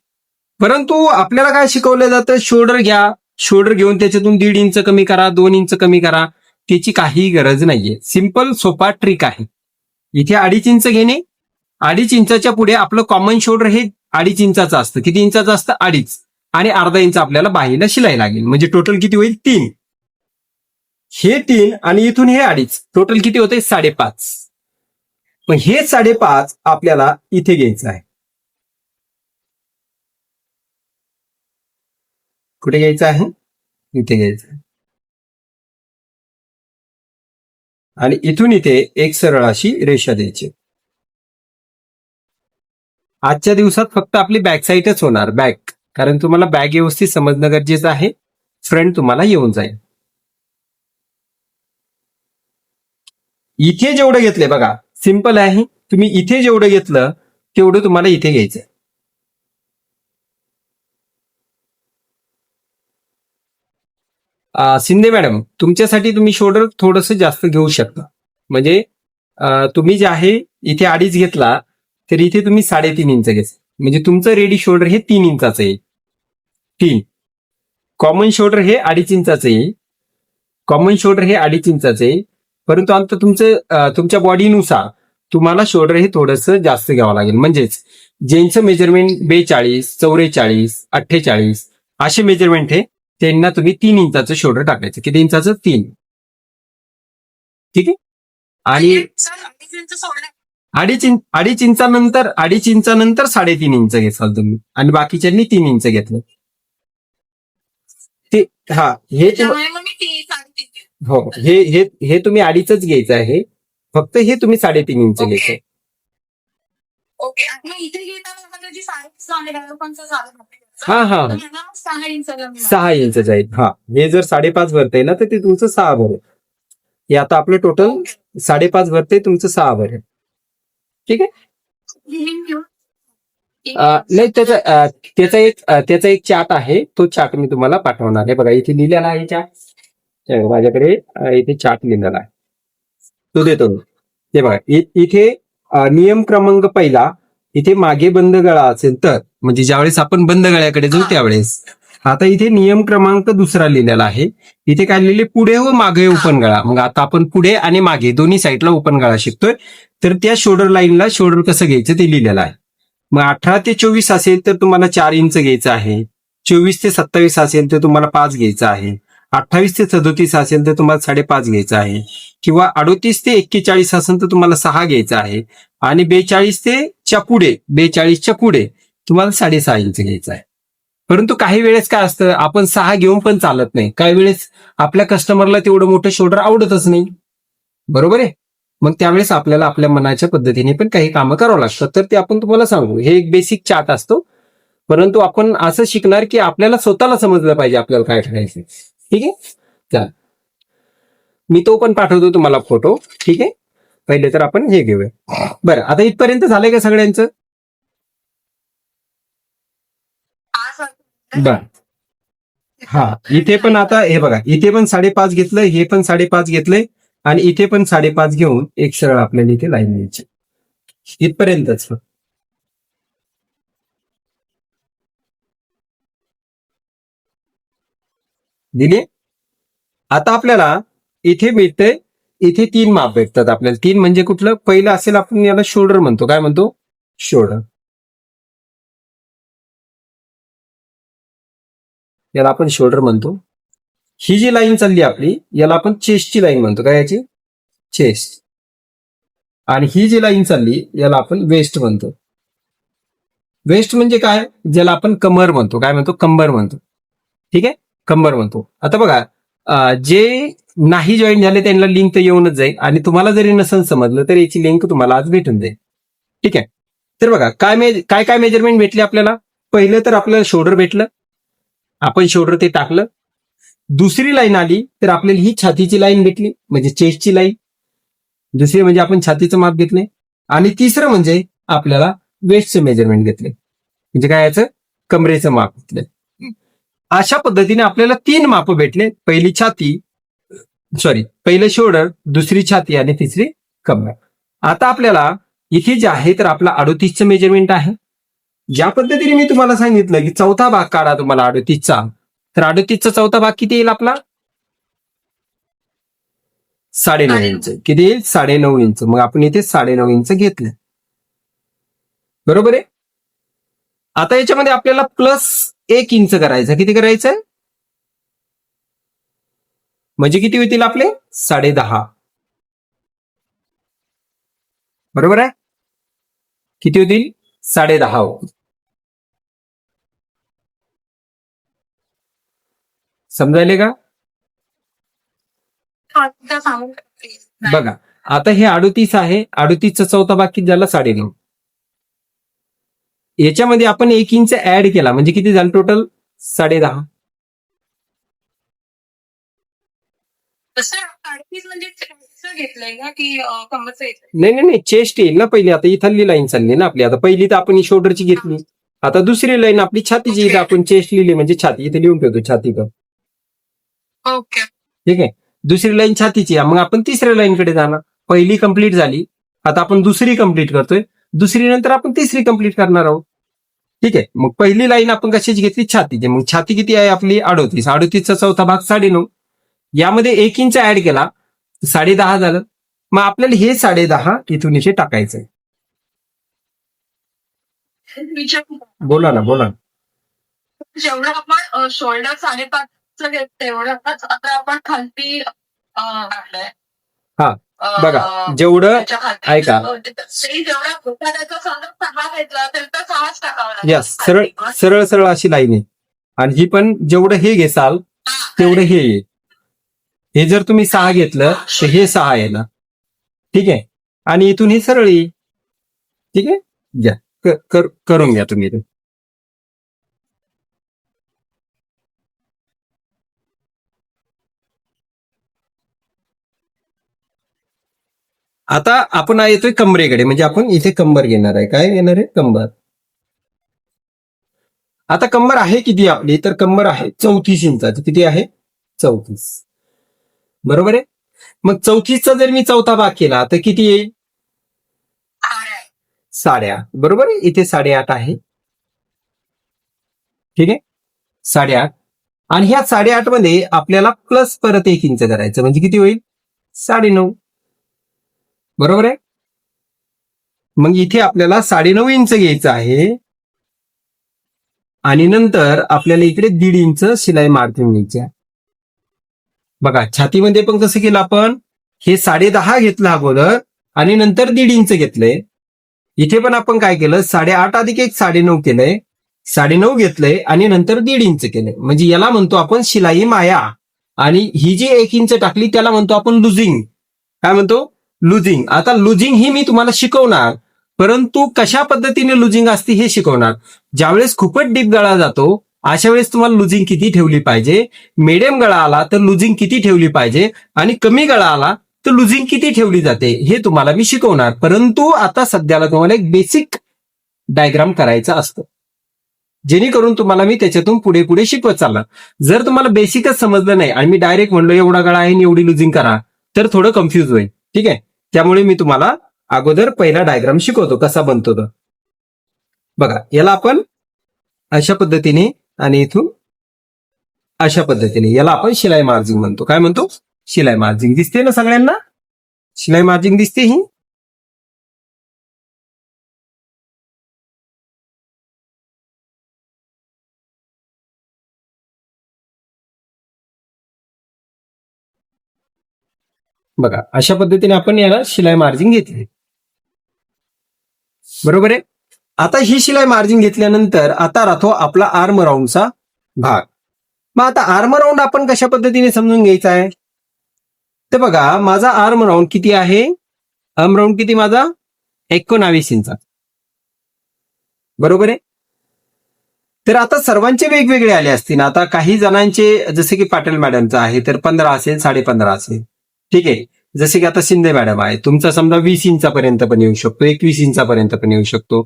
परंतु आपल्याला काय शिकवलं जातं? शोल्डर घ्या, शोल्डर घेऊन त्याच्यातून 1.5 इंच कमी करा, 2 इंच कमी करा. त्याची काही गरज नाहीये. सिंपल सोपा ट्रिक आहे. इथे 2.5 इंच घेणे, 2.5 इंचाच्या पुढे आपलं कॉमन शोल्डर हे 2.5 इंचाचं असतं. किती इंचाचं असतं? 2.5. आणि अर्धा इंच आपल्याला बाहीला शिलाई लागेल. म्हणजे टोटल किती होईल? 3. हे 3 आणि इथून हे 2.5. टोटल किती होते? 5.5. मग हे 5.5 आपल्याला इथे घ्यायचं आहे. कुठे घ्यायचं आहे? इथे घ्यायचं आहे. आणि इथून इथे एक सरळ अशी रेषा द्यायची. आजच्या दिवसात फक्त आपली बॅक साईडच होणार, बॅक. कारण तुम्हाला बॅक व्यवस्थित समजणं गरजेचं आहे. फ्रंट तुम्हाला येऊन जाईल. इथे जेवढं घेतलंय बघा, सिंपल आहे. तुम्ही इथे जेवढं घेतलं तेवढं तुम्हाला इथे घ्यायचंय. शिंदे मॅडम, तुमच्यासाठी तुम्ही शोल्डर थोडंसं जास्त घेऊ शकता. म्हणजे तुम्ही जे आहे इथे 2.5 घेतला तर इथे तुम्ही 3.5 इंच घ्यायचं. म्हणजे तुमचं रेडी शोल्डर हे 3 इंचाचं येईल. 3. कॉमन शोल्डर हे 2.5 इंचाचं येईल. कॉमन शोल्डर हे 2.5 इंचाचं येईल. परंतु आता तुमच्या बॉडीनुसार तुम्हाला शोल्डर हे थोडंसं जास्त घ्यावं लागेल. म्हणजेच ज्यांचं मेजरमेंट 42, 44, 48 असे मेजरमेंट आहे त्यांना तुम्ही 3 इंचाचं शोल्डर टाकायचं. किती इंचाचं? 3. ठीक आहे. आणि सर 2.5 इंच सोडलं. 2.5 इंचानंतर 3.5 इंच घेसाल तुम्ही. आणि बाकीच्यांनी 3 इंच घेतलं. ते हे त्यामुळे मग मी 3.5 घेतलं. हो, हे तुम्ही 2.5च घ्यायचं आहे. फक्त हे तुम्ही 3.5 इंच घ्यायचं. ओके. आणि मग इथे घेताना मला त्याची साईज झाली पण झालं. हा. 6 इंचाला मी 6 इंच जाईल. हे जर 5.5 भरतंय ना तर ते तुमचं 6 भरेल. हे आता आपलं टोटल 5.5 भरते, तुमचं 6 भरेल. ठीक आहे. लिहिून घेऊ. नाही त्याचा एक चार्ट आहे. तो चार्ट मी तुम्हाला पाठवणार आहे. बघा इथे लिहिलेला आहे चार्ट. माझ्याकडे इथे चार्ट लिहिलेला आहे, तो देतो. हे बघा इथे नियम क्रमांक पहिला, इथे मागे बंद गळा असेल तर, म्हणजे ज्यावेळेस आपण बंद गळ्याकडे जाऊ त्यावेळेस. आता इथे नियम क्रमांक दुसरा लिहिलेला आहे. इथे काय लिहिले? पुढे व मागे ओपन गळा. मग आता आपण पुढे आणि मागे दोन्ही साईडला ओपन गळा शिकतोय. तर त्या शोल्डर लाईनला शोल्डर कसं घ्यायचं ते लिहिलेलं आहे. मग 18 ते 24 असेल तर तुम्हाला 4 इंच घ्यायचं आहे. 24 ते 27 असेल तर तुम्हाला 5 घ्यायचं आहे. 28 ते 37 असेल तर तुम्हाला 5.5 घ्यायचं आहे. किंवा 38 ते 41 असेल तर तुम्हाला 6 घ्यायचं आहे. आणि 42च्या पुढे तुम्हाला 6.5 इंच घ्यायचं आहे. परंतु काही वेळेस काय असतं, आपण 6 घेऊन पण चालत नाही. काही वेळेस आपल्या कस्टमरला तेवढं मोठं शोल्डर आवडतच नाही. बरोबर आहे. मग त्यावेळेस आपल्याला आपल्या मनाच्या पद्धतीने पण काही कामं करावं लागतात. तर ते आपण तुम्हाला सांगू. हे एक बेसिक चार्ट असतो. परंतु आपण असं शिकणार की आपल्याला स्वतःला समजलं पाहिजे आपल्याला काय करायचं. ठीक आहे. चला, मी तो पण पाठवतो तुम्हाला फोटो. ठीक आहे. पहिले तर आपण हे घेऊया. बरं, आता इथपर्यंत झालंय का सगळ्यांचं? बर. इथे पण आता हे बघा, इथे पण 5.5 घेतलंय, हे पण 5.5 घेतलंय आणि इथे पण 5.5 घेऊन एक सरळ आपल्याला इथे लाईन द्यायची. इथपर्यंतच दिली. आता आपल्याला इथे मिळतंय, इथे 3 माप भेटतात आपल्याला. 3 म्हणजे कुठलं? पहिलं असेल, आपण याला शोल्डर म्हणतो. काय म्हणतो? शोल्डर. याला आपण शोल्डर म्हणतो. ही जी लाईन चालली आपली, याला आपण चेस्टची लाईन म्हणतो. काय याची? चेस्ट. आणि ही जी लाईन चालली, याला आपण वेस्ट म्हणतो. वेस्ट म्हणजे काय? ज्याला आपण कमर म्हणतो. काय म्हणतो? कंबर म्हणतो. ठीक आहे, कंबर म्हणतो. आता बघा, जे नाही जॉईन झाले त्यांना लिंक तर येऊनच जाईल, आणि तुम्हाला जरी नसेल समजलं तर याची लिंक तुम्हाला आज भेटून जाईल. ठीक आहे. तर बघा, काय काय मेजरमेंट भेटले आपल्याला. पहिलं तर आपल्याला शोल्डर भेटलं, आपण शोल्डर ते टाकलं. दुसरी लाईन आली तर आपल्याला ही छातीची लाईन भेटली, म्हणजे चेस्टची लाईन. दुसरी म्हणजे आपण छातीचं माप घेतले. आणि तिसरं म्हणजे आपल्याला वेस्टचं मेजरमेंट घेतले, म्हणजे काय याचं? कमरेचं माप घेतलं. अशा पद्धतीने आपल्याला 3 माप भेटले. पहिली छाती, पहिलं शोल्डर, दुसरी छाती आणि तिसरी कमर. आता आपल्याला इथे जे आहे तर आपला 38चं मेजरमेंट आहे. ज्या पद्धतीने मी तुम्हाला सांगितलं की चौथा भाग काढा तुम्हाला 38चा, तर 38चा चौथा भाग किती येईल आपला? 9.5 इंच. किती येईल? 9.5 इंच. मग आपण इथे 9.5 इंच घेतलं. बरोबर आहे. आता याच्यामध्ये आपल्याला प्लस 1 इंच करायचं. किती करायचं? म्हणजे किती होतील आपले? 10.5. बरोबर आहे. किती होतील? 10.5. समजायले का? सांगू बघा, आता हे 38 आहे. 38चा चौथा भाग किती झाला? 9.5. याच्यामध्ये आपण 1 इंच ऍड केला, म्हणजे किती झालं टोटल? 10.5. म्हणजे घेतलंय का की कमरचं नाही, चेस्ट येईल ना पहिली. आता इथली लाईन चालली ना आपली. आता पहिली तर आपण ही शोल्डरची घेतली. आता दुसरी लाईन आपली छातीची. इथं आपण चेस्ट लिहिली, म्हणजे छाती इथे लिहून ठेवतो छाती का. ओके. ठीक आहे. दुसरी लाईन छातीची. मग आपण तिसऱ्या लाईन कडे जाणार. पहिली कंप्लीट झाली, आता आपण दुसरी कंप्लीट करतोय. दुसरी नंतर आपण तिसरी कंप्लीट करणार आहोत. ठीक आहे. मग पहिली लाईन आपण कशाची घेतली? छातीची. मग छाती किती आहे आपली? 38. 38चा चौथा भाग 9.5. यामध्ये 1 इंच ऍड केला, 10.5 झालं. मग आपल्याला हे 10.5 इथून इथे टाकायचंय. बोला ना, बोला. जेवढं आपण शोल्डर 5.5 घेत तेवढं आता आपण खालती टाकलंय. हा, बघा, जेवढं ऐका. जेवढा होता त्याचा समजा 6 घेतला तर 6च टाकावा लागेल. यस, सरळ सरळ अशी लाईन आहे. आणि ही पण जेवढं हे घेसाल तेवढं हे येईल. हे जर तुम्ही 6 घेतलं तर हे 6 येणार. ठीक आहे. आणि इथून हे सरळ येईल. ठीक आहे. घ्या, करून घ्या तुम्ही. आता आपण येतोय कमरेकडे, म्हणजे आपण इथे कंबर घेणार आहे. काय घेणार आहे? कंबर. आता कंबर आहे किती आपली? तर कंबर आहे 34 इंचाची. किती आहे? 34. बरोबर आहे. मग 34चा जर मी चौथा भाग केला तर किती येईल? 8.5. बरोबर आहे. इथे 8.5 आहे. ठीक आहे, 8.5. आणि ह्या 8.5 मध्ये आपल्याला प्लस परत 1 इंच करायचं, म्हणजे किती होईल? 9.5. बरोबर आहे. मग इथे आपल्याला 9.5 इंच घ्यायचं आहे, आणि नंतर आपल्याला इकडे 1.5 इंच शिलाई मार्जिन घ्यायची आहे. बघा, छातीमध्ये पण कसं केलं आपण? हे 10.5 घेतलं अगोदर आणि नंतर 1.5 इंच घेतलंय. इथे पण आपण काय केलं? 8.5 अधिक 1 9.5 केलंय. 9.5 घेतलंय आणि नंतर 1.5 इंच केलंय, म्हणजे याला म्हणतो आपण शिलाई माया. आणि ही जी 1 इंच टाकली त्याला म्हणतो आपण लुजिंग. काय म्हणतो? लुजिंग. आता लुजिंग ही मी तुम्हाला शिकवणार, परंतु कशा पद्धतीने लुजिंग असते हे शिकवणार. ज्यावेळेस खूपच डीप गळा जातो अशा वेळेस तुम्हाला लुजिंग किती ठेवली पाहिजे, मिडियम गळा आला तर लुजिंग किती ठेवली पाहिजे, आणि कमी गळा आला तर लुजिंग किती ठेवली जाते हे तुम्हाला मी शिकवणार. परंतु आता सध्याला तुम्हाला एक बेसिक डायग्राम करायचा असतो, जेणेकरून तुम्हाला मी त्याच्यातून पुढे पुढे शिकवत चालणार. जर तुम्हाला बेसिकच समजलं नाही आणि मी डायरेक्ट म्हणलो एवढा गळा आहे आणि एवढी लुजिंग करा, तर थोडं कन्फ्युज होईल. ठीक आहे. त्यामुळे मी तुम्हाला अगोदर पहिला डायग्राम शिकवतो कसा बनतो तो. बघा, याला आपण अशा पद्धतीने आणि इथून अशा पद्धतीने याला आपण शिलाई मार्जिंग म्हणतो. काय म्हणतो? शिलाई मार्जिंग. दिसते ना सगळ्यांना? शिलाई मार्जिंग दिसते ही. बघा अशा पद्धतीने आपण याला शिलाई मार्जिंग घेतली. बरोबर आहे. आता ही शिलाई मार्जिंग घेतल्यानंतर आता राहतो आपला आर्म राऊंडचा भाग. मग आता आर्म राऊंड आपण कशा पद्धतीने समजून घ्यायचा आहे? तर बघा माझा आर्म राऊंड किती आहे? आर्म राऊंड किती माझा? 19 इंच. बरोबर आहे. तर आता सर्वांचे वेगवेगळे आले असतील. आता काही जणांचे जसे की पाटील मॅडमचं आहे तर 15 असेल, 15.5 असेल. ठीक आहे. जसे की आता शिंदे मॅडम आहे, तुमचा समजा 20 इंचापर्यंत पण येऊ शकतो, 21 इंचापर्यंत पण येऊ शकतो,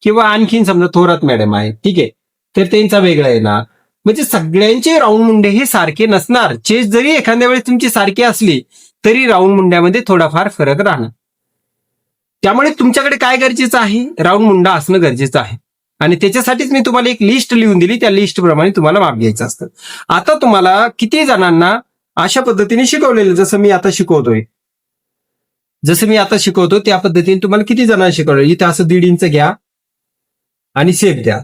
किंवा आणखीन समजा थोरात मॅडम आहे. ठीक आहे. तर त्यांचा वेगळा येणार. म्हणजे सगळ्यांचे राऊंड मुंडे हे सारखे नसणार. चेस जरी एखाद्या वेळेस तुमची सारखी असली तरी राऊंड मुंड्यामध्ये थोडाफार फरक राहणार. त्यामुळे तुमच्याकडे काय गरजेचं आहे? राऊंड मुंडा असणं गरजेचं आहे. आणि त्याच्यासाठीच मी तुम्हाला एक लिस्ट लिहून दिली. त्या लिस्ट प्रमाणे तुम्हाला माप घ्यायचं असतं. आता तुम्हाला किती जणांना अशा पद्धतीने शिकवलेलं, जसं मी आता शिकवतो त्या पद्धतीने तुम्हाला किती जणांना शिकवलेलं? इथं असं 1.5 इंच घ्या आणि शेप द्या.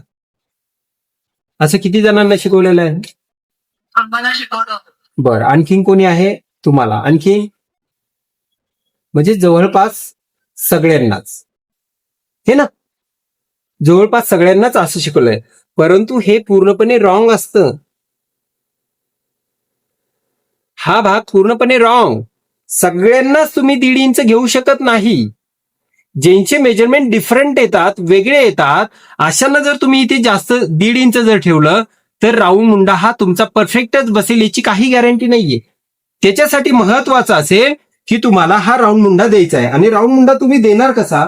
असं किती जणांना शिकवलेलं आहे? आम्हाला शिकवलं. बरं. आणखीन कोणी आहे तुम्हाला? आणखीन म्हणजे जवळपास सगळ्यांनाच, हे ना, जवळपास सगळ्यांनाच असं शिकवलंय. परंतु हे पूर्णपणे रॉंग असतं. हा भाग पूर्णपणे रॉंग. सगळ्यांनाच तुम्ही 1.5 इंच घेऊ शकत नाही. ज्यांचे मेजरमेंट डिफरंट येतात, वेगळे येतात, अशांना जर तुम्ही इथे जास्त 1.5 इंच जर ठेवलं तर राऊंड मुंडा हा तुमचा परफेक्टच बसेल याची काही गॅरंटी नाहीये. त्याच्यासाठी महत्वाचं असेल की तुम्हाला हा राऊंड मुंडा द्यायचा आहे. आणि राऊंड मुंडा तुम्ही देणार कसा?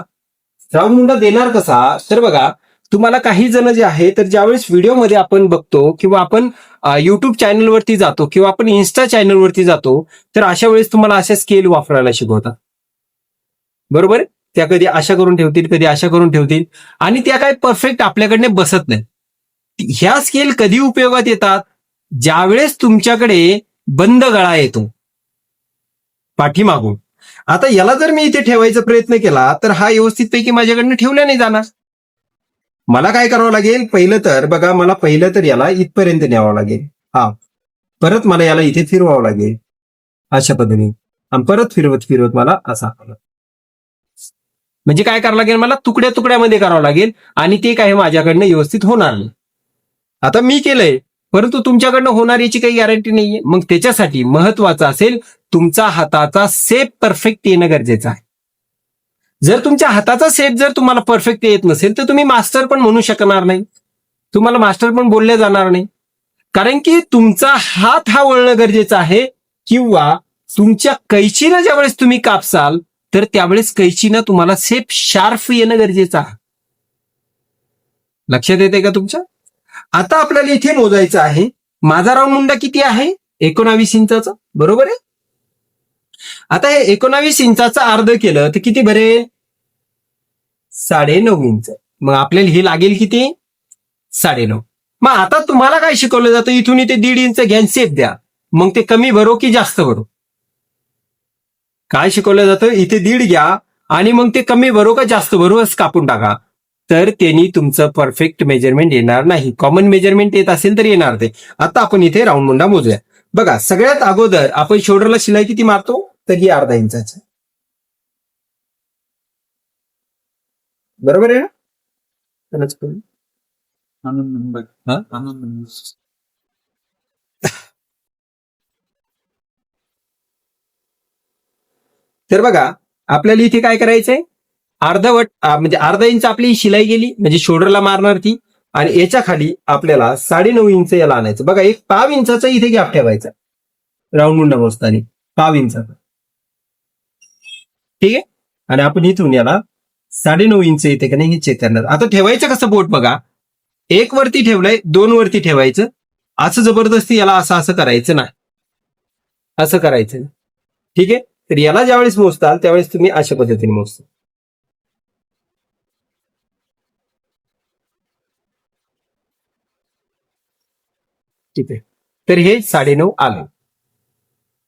तर बघा, तुम्हाला काही जण जे आहे तर ज्यावेळेस व्हिडिओमध्ये आपण बघतो किंवा आपण युट्यूब चॅनलवरती जातो किंवा आपण इन्स्टा चॅनलवरती जातो तर अशा वेळेस तुम्हाला अशा स्केल वापरायला शिकवतात. बरोबर? त्या कधी अशा करून ठेवतील, कधी अशा करून ठेवतील, आणि त्या काय परफेक्ट आपल्याकडे बसत नाही. ह्या स्केल कधी उपयोगात येतात? ज्यावेळेस तुमच्याकडे बंद गळा येतो पाठीमागून. आता याला जर मी इथे ठेवायचा प्रयत्न केला तर हा व्यवस्थितपैकी माझ्याकडनं ठेवला नाही जाणार. मला काय करावं लागेल? पहिलं तर याला इथपर्यंत न्यावं लागेल. हा, परत मला याला इथे फिरवावं लागेल अशा पद्धतीने, आणि परत फिरवत मला असा. म्हणजे काय करावं लागेल? मला तुकड्या तुकड्यामध्ये करावं लागेल आणि ते काही माझ्याकडनं व्यवस्थित होणार नाही. आता मी केलंय, परंतु तुमच्याकडनं होणार याची काही गॅरंटी नाहीये. मग त्याच्यासाठी महत्वाचं असेल तुमचा हाताचा शेप परफेक्ट येणं गरजेचं आहे. जर तुमच्या हाताचा शेप जर तुम्हाला परफेक्ट येत नसेल तर तुम्ही मास्टर पण म्हणू शकणार नाही. तुम्हाला मास्टर पण बोलले जाणार नाही. कारण की तुमचा हात हा वळणं गरजेचं आहे, किंवा तुमच्या कैचीनं ज्यावेळेस तुम्ही कापसाल तर त्यावेळेस कैचीनं तुम्हाला शेप शार्प येणं गरजेचं आहे. लक्षात येते का तुमच्या? आता आपल्याला इथे मोजायचं आहे माझा राऊंड मुंडा किती आहे? 19 इंचाचा. बरोबर आहे. आता हे 19 इंचाचं अर्ध केलं तर किती भरेल? 9.5 इंच. मग आपल्याला हे लागेल किती? 9.5. मग आता तुम्हाला काय शिकवलं जातं? इथून इथे 1.5 इंच घ्या, शेप द्या. मग ते कमी भरो की जास्त भरो? काय शिकवलं जातं? इथे 1.5 घ्या आणि मग ते कमी भरो का जास्त भरो असं कापून टाका. तर त्यांनी तुमचं परफेक्ट मेजरमेंट येणार नाही. कॉमन मेजरमेंट येत असेल तर येणार ते. आता आपण इथे राऊंड मुंडा मोजूया. बघा, सगळ्यात अगोदर आपण शोल्डरला शिलाई किती मारतो? तर ही 0.5 इंचाची. बरोबर आहे ना? तर बघा, आपल्याला इथे काय करायचंय? अर्धवट म्हणजे 0.5 इंच आपली शिलाई गेली, म्हणजे शोल्डरला मारणार ती, आणि याच्या खाली आपल्याला 9.5 इंच याला आणायचं. बघा, एक 0.5 इंचाचा इथे गॅप ठेवायचा राऊंड मुंडा मोजताना, 0.5 इंचाचा. ठीक आहे. आणि आपण इथून याला 9.5 इंच येते का नाही हे चेक करणार. आता ठेवायचं कसं बोट? बघा, 1 वरती ठेवलंय, 2 वरती ठेवायचं. असं जबरदस्ती याला असं करायचं नाही, असं करायचं. ठीक आहे. तर याला ज्यावेळेस मोजताल त्यावेळेस तुम्ही अशा पद्धतीने मोजता. ठीक आहे. तर हे 9.5 आलं.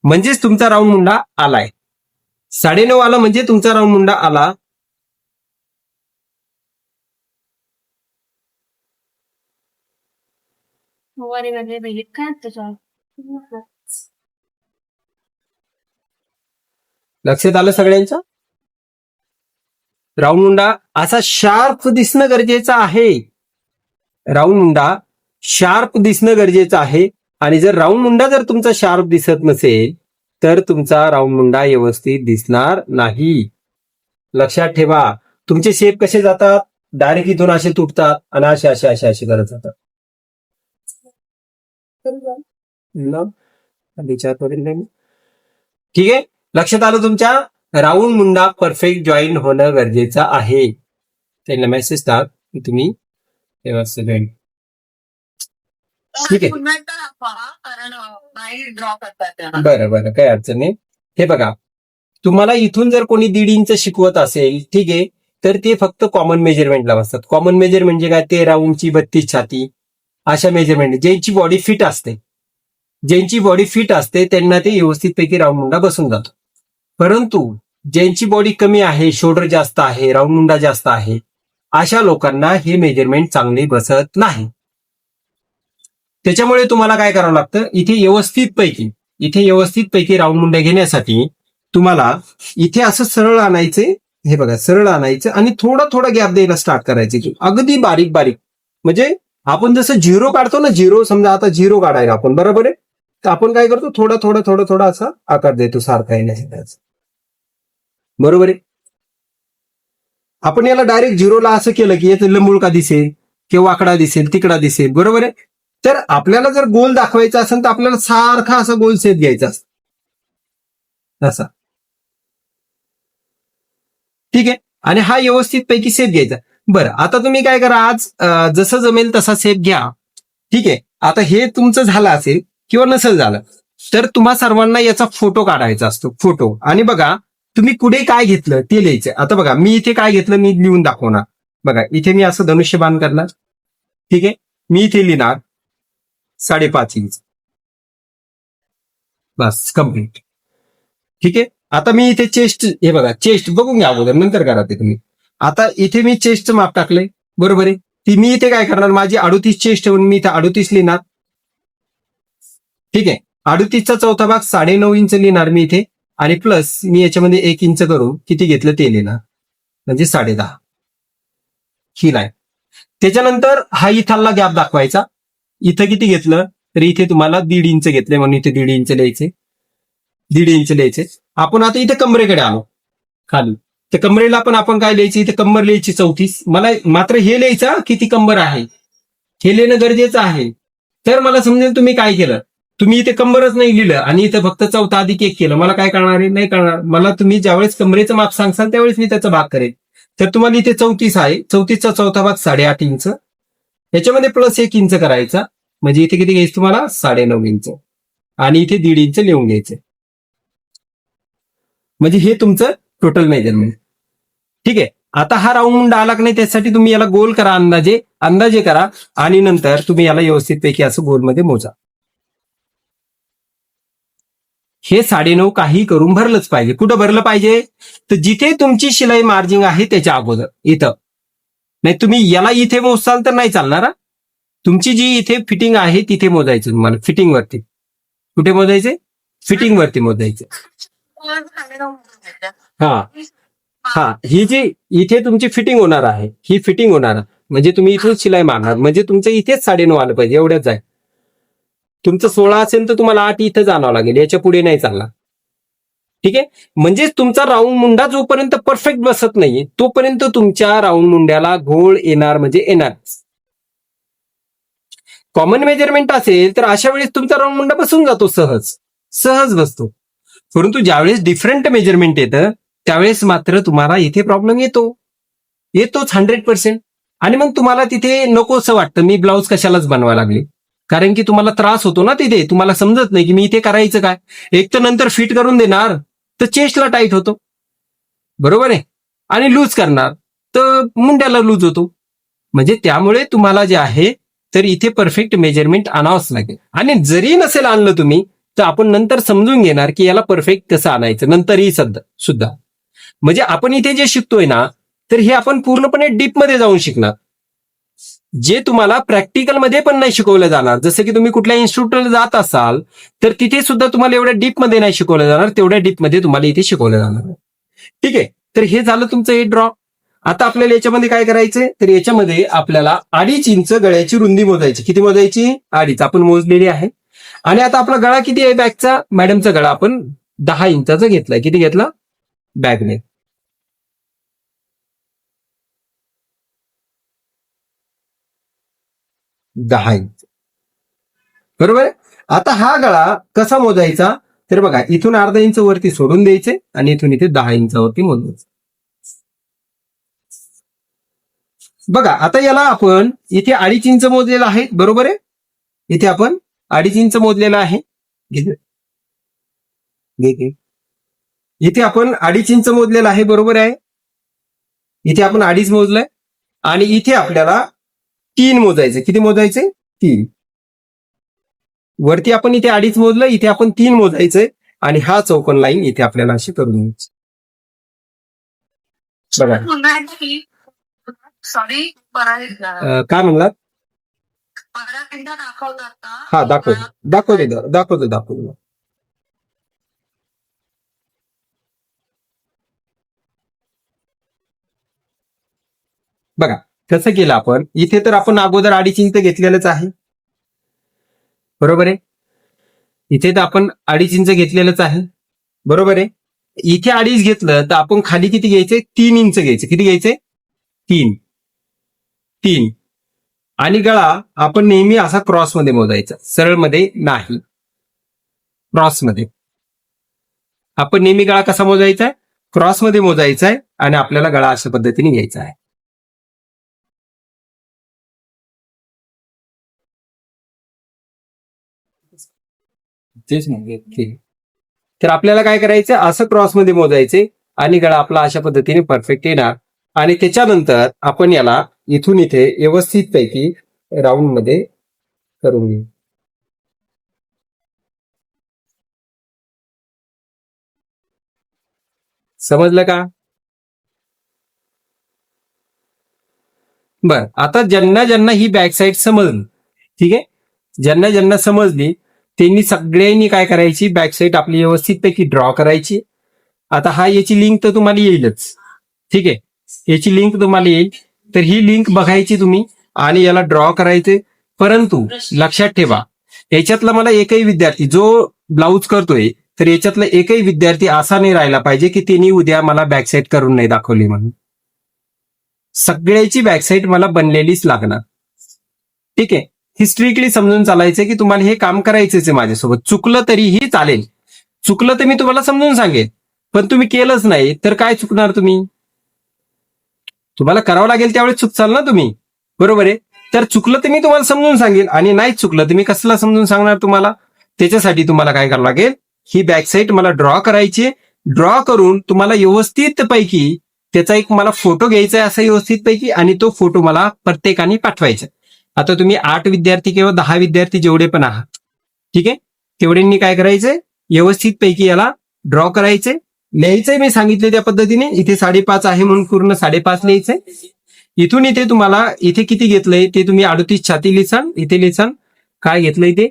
म्हणजेच तुमचा राऊंड मुंडा आलाय. 9.5 आला म्हणजे तुमचा राऊंड मुंडा आला. वारे वेगळे वेगळे काय त्याच्यावर लक्षात आलं सगळ्यांच्या? राऊंड मुंडा असा शार्प दिसणं गरजेचं आहे. राऊंड मुंडा शार्प दिसणं गरजेचं आहे. आणि जर राऊंड मुंडा जर तुमचा शार्प दिसत नसेल तर तुमचा राऊंड मुंडा व्यवस्थित दिसणार नाही. लक्षात ठेवा. तुमचे शेप कसे जातात? डायरेक्ट इथून असे तुटतात आणि असे असे असे असे करत जातात. ठीक आहे. लक्षात आलं तुमच्या? राऊंड मुंडा परफेक्ट जॉईन होणं गरजेचं आहे. त्यांना मेसेज टाक की तुम्ही व्यवस्थित. ठीक आहे. पुन्हा एकदा दाखवा कारण नाही ड्रॉ करतात. बरं काही अडचण नाही. हे बघा, तुम्हाला इथून जर कोणी 1.5 इंच शिकवत असेल, ठीक आहे, तर ते फक्त कॉमन मेजरमेंटला बसतात. कॉमन मेजर म्हणजे काय? 13 उंची 32 छाती अशा मेजरमेंट. ज्यांची बॉडी फिट असते त्यांना ते व्यवस्थितपैकी राऊंड मुंडा बसून जातो. परंतु ज्यांची बॉडी कमी आहे, शोल्डर जास्त आहे, राऊंड मुंडा जास्त आहे, अशा लोकांना हे मेजरमेंट चांगले बसत नाही. त्याच्यामुळे तुम्हाला काय करावं लागतं? इथे व्यवस्थितपैकी राऊंड मुंड्या घेण्यासाठी तुम्हाला इथे असं सरळ आणायचे. हे बघा, सरळ आणायचं आणि थोडा गॅप द्यायला स्टार्ट करायचे. अगदी बारीक म्हणजे आपण जसं झिरो काढतो ना, झिरो समजा आता झिरो काढायला आपण, बरोबर आहे, तर आपण काय करतो? थोडा असा आकार देतो सारखा येण्यासाठी. बरोबर आहे. आपण याला डायरेक्ट झिरोला असं केलं की याचं लंबुळका दिसेल किंवा वाकडा दिसेल, तिकडा दिसेल. बरोबर आहे. तर आपल्याला जर गोल दाखवायचा असेल तर आपल्याला सारखा असा गोल शेप घ्यायचा असतो असा. ठीक आहे. आणि हा व्यवस्थितपैकी शेप घ्यायचा. बरं, आता तुम्ही काय करा, आज जसं जमेल तसा शेप घ्या. ठीक आहे. आता हे तुमचं झालं असेल किंवा नसेल झालं तर तुम्हा सर्वांना याचा फोटो काढायचा असतो. फोटो. आणि बघा, तुम्ही कुठे काय घेतलं ते लिहायचं. आता बघा, मी इथे काय घेतलं मी लिहून दाखवणार. बघा, इथे मी असं धनुष्यबाण करणार. ठीक आहे. मी इथे लिहिणार 5.5 इंच. बस, कम्प्लीट. ठीक आहे. आता मी इथे चेस्ट, हे बघा, चेस्ट बघून घ्या अगोदर, नंतर करा ते तुम्ही. आता इथे मी चेस्टचं माप टाकलंय. बरोबर आहे. ती मी इथे काय करणार? माझी 38 चेस्ट ठेवून मी इथे 38 लिहिणार. ठीक आहे. 38चा चौथा भाग 9.5 इंच लिहिणार मी इथे. आणि प्लस मी याच्यामध्ये 1 इंच करून किती घेतलं ते लिहिणार, म्हणजे 10.5 ही लाईन. त्याच्यानंतर हा इथला गॅप दाखवायचा. इथं किती घेतलं तर इथे तुम्हाला 1.5 इंच घेतले म्हणून इथे 1.5 इंच लिहायचे. 1.5 इंच लिहायचे. आपण आता इथे कमरेकडे आलो खाली. तर कमरेला पण आपण काय लिहायचं? इथे कंबर लिहायची 34. मला मात्र हे लिहायचं किती कंबर आहे हे लिहिणं गरजेचं आहे. तर मला समजेल तुम्ही काय केलं. तुम्ही इथे कंबरच नाही लिहिलं आणि इथे फक्त 4+1 केलं, मला काय कळणार आहे? नाही कळणार. मला तुम्ही ज्यावेळेस कमरेचं माप सांगसाल त्यावेळेस मी त्याचा भाग करेन. तर तुम्हाला इथे 34 आहे. 34चा चौथा भाग 8.5 इंच. याच्यामध्ये प्लस 1 इंच करायचा, म्हणजे इथे किती घ्यायचं तुम्हाला? 9.5 इंच. आणि इथे 1.5 इंच लिहून घ्यायचे. म्हणजे हे तुमचं टोटल मेजरमेंट. ठीक आहे. आता हा राऊंड मुंडा आला की नाही त्यासाठी तुम्ही याला गोल करा, अंदाजे करा आणि नंतर तुम्ही याला व्यवस्थितपैकी असं गोलमध्ये मोजा. हे 9.5 काही करून भरलंच पाहिजे. कुठं भरलं पाहिजे? तर जिथे तुमची शिलाई मार्जिंग आहे त्याच्या अगोदर इथं. नाही तुम्ही याला इथे मोजसाल तर नाही चालणार. तुमची जी इथे फिटिंग आहे तिथे मोजायचं तुम्हाला. फिटिंग वरती कुठे मोजायचे? फिटिंग वरती मोजायचे. हा ही जी इथे तुमची फिटिंग होणार आहे, ही फिटिंग होणार म्हणजे तुम्ही इथून शिलाई मारणार, म्हणजे तुमचं इथेच 9.5 आलं पाहिजे. एवढ्याच आहे. तुमचं 16 असेल तर तुम्हाला 8 इथं जाणवं लागेल, याच्या पुढे नाही चालणार. ठीक आहे. म्हणजेच तुमचा राऊंड मुंडा जोपर्यंत परफेक्ट बसत नाही तोपर्यंत तुमच्या राऊंड मुंड्याला घोळ येणार, म्हणजे येणार. कॉमन मेजरमेंट असेल तर अशा वेळेस तुमचा राऊंड मुंडा बसून जातो, सहज बसतो. परंतु ज्यावेळेस डिफरंट मेजरमेंट येतं त्यावेळेस मात्र तुम्हाला इथे प्रॉब्लेम येतोच 100%. आणि मग तुम्हाला तिथे नकोसं वाटतं, मी ब्लाऊज कशालाच बनवायला लागले, कारण की तुम्हाला त्रास होतो ना तिथे. तुम्हाला समजत नाही की मी इथे करायचं काय. एक तर नंतर फिट करून देणार तर चेस्टला टाईट होतो, बरोबर आहे, आणि लूज करणार तर मुंड्याला लूज होतो. म्हणजे त्यामुळे तुम्हाला जे आहे तर इथे परफेक्ट मेजरमेंट आणावंच लागेल. आणि जरी नसेल आणलं तुम्ही तर आपण नंतर समजून घेणार की याला परफेक्ट कसं आणायचं नंतरही सुद्धा. म्हणजे आपण इथे जे शिकतोय ना तर हे आपण पूर्णपणे डीप मध्ये जाऊन शिकणार, जे तुम्हाला प्रॅक्टिकल मध्ये पण नाही शिकवलं जाणार. जसं की तुम्ही कुठल्या इन्स्टिट्यूटला जात असाल तर तिथे सुद्धा तुम्हाला एवढ्या डीप मध्ये नाही शिकवलं जाणार, तेवढ्या डीप मध्ये तुम्हाला इथे शिकवलं जाणार. ठीक आहे, तर हे झालं तुमचं हे ड्रॉ. आता आपल्याला याच्यामध्ये काय करायचंय, तर याच्यामध्ये आपल्याला 2.5 इंच गळ्याची रुंदी मोजायची. किती मोजायची? 2.5. आपण मोजलेली आहे. आणि आता आपला गळा किती आहे बॅगचा? मॅडमचा गळा आपण 10 इंचाचा घेतलाय. किती घेतला बॅगने? 10 इंच. बरोबर. आता हा गळा कसा मोजायचा, तर बघा इथून अर्धा इंच वरती सोडून द्यायचे आणि इथून इथे 10 इंचावरती मोजायचं. बघा आता याला आपण इथे 2.5 इंच मोजलेला आहे. बरोबर आहे, इथे आपण 2.5 इंच मोजलेला आहे. इथे आपण 2.5 इंच मोजलेला आहे. बरोबर आहे, इथे आपण 2.5 मोजलंय आणि इथे आपल्याला 3 मोजायचे. किती मोजायचे? 3. वरती आपण इथे 2.5 मोजलं, इथे आपण 3 मोजायचंय आणि हा चौकोन लाईन इथे आपल्याला अशी करून घ्यायची. बघा सॉरी काय म्हणलात? परत एकदा दाखवतात का? हा दाखवतो. बघा कसं केलं आपण. इथे तर आपण अगोदर 2.5 इंच घेतलेलंच आहे. बरोबर आहे, इथे तर आपण 2.5 इंच घेतलेलंच आहे. बरोबर आहे, इथे 2.5 घेतलं तर आपण खाली किती घ्यायचे? 3 इंच घ्यायचे. किती घ्यायचे? 3. आणि गळा आपण नेहमी असा क्रॉसमध्ये मोजायचा, सरळ मध्ये नाही, क्रॉसमध्ये. आपण नेहमी गळा कसा मोजायचा आहे? क्रॉसमध्ये मोजायचा आहे आणि आपल्याला गळा अशा पद्धतीने घ्यायचा आहे. तेच म्हणजे तर आपल्याला काय करायचं, असं क्रॉसमध्ये मोजायचे आणि गळा आपला अशा पद्धतीने परफेक्ट येणार. आणि त्याच्यानंतर आपण याला इथून इथे व्यवस्थित पैकी राऊंड मध्ये करून घेऊ. समजलं का? बर, आता ज्यांना ही बॅक साईड समजली, ठीक आहे, ज्यांना समजली त्यांनी सगळ्यांनी काय करायची, बॅक साईड आपली व्यवस्थित पैकी ड्रॉ करायची. आता हा याची लिंक तर तुम्हाला येईलच. ठीक आहे, याची लिंक तुम्हाला येईल, तर ही लिंक बघायची तुम्ही आणि याला ड्रॉ करायचे. परंतु लक्षात ठेवा, याच्यातला मला एकही विद्यार्थी जो ब्लाऊज करतोय तर याच्यातला एकही विद्यार्थी असा नाही राहिला पाहिजे की त्यांनी उद्या मला बॅकसाईड करून नाही दाखवली म्हणून. सगळ्याची बॅकसाईड मला बनलेलीच लागणार. ठीक आहे, ही स्ट्रिक्टली समजून चालायचं की तुम्हाला हे काम करायचंच आहे माझ्यासोबत. चुकलं तरीही चालेल, चुकलं तर मी तुम्हाला समजून सांगेन, पण तुम्ही केलंच नाही तर काय चुकणार तुम्ही? तुम्हाला करावं लागेल त्यावेळेस चुकचाल ना तुम्ही. बरोबर आहे, तर चुकलं तर मी तुम्हाला समजून सांगेल आणि नाही चुकलं तर मी कसला समजून सांगणार तुम्हाला. त्याच्यासाठी तुम्हाला काय करावं लागेल, ही बॅकसाईड मला ड्रॉ करायची. ड्रॉ करून तुम्हाला व्यवस्थित पैकी त्याचा एक मला फोटो घ्यायचा आहे असा व्यवस्थित पैकी, आणि तो फोटो मला प्रत्येकाने पाठवायचा. आता तुम्ही 8 विद्यार्थी किंवा 10 विद्यार्थी जेवढे पण आहात, ठीक आहे, तेवढ्यांनी काय करायचंय, व्यवस्थित पैकी याला ड्रॉ करायचे. लिहायचंय मी सांगितले त्या पद्धतीने. इथे 5.5 आहे म्हणून पूर्ण 5.5 लिहायचंय. इथून इथे तुम्हाला इथे किती घेतलंय ते तुम्ही 38 छाती लिहिसान, इथे लिहिसान काय घेतलंय ते.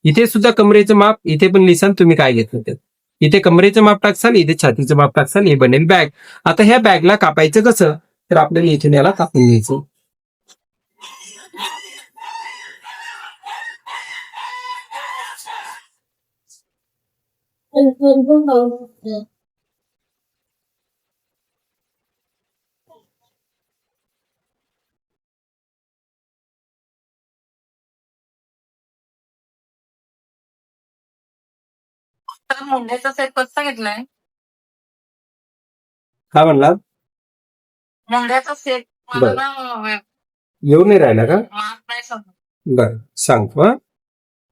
इथे सुद्धा कमरेचं माप, इथे पण लिहिसान तुम्ही काय घेतलं ते. इथे कमरेचं माप टाकसाल, इथे छातीचं माप टाकसाल, हे बनेल बॅग. आता ह्या बॅगला कापायचं कसं, तर आपल्याला इथून याला कापून घ्यायचं. तर मुंड्याचा सेट कसा घेतलाय? काय म्हणला? मुंड्याचा सेट बरं. मला येऊ नाही राहिला का? माफ नाही समजत. बरं सांगतो. हा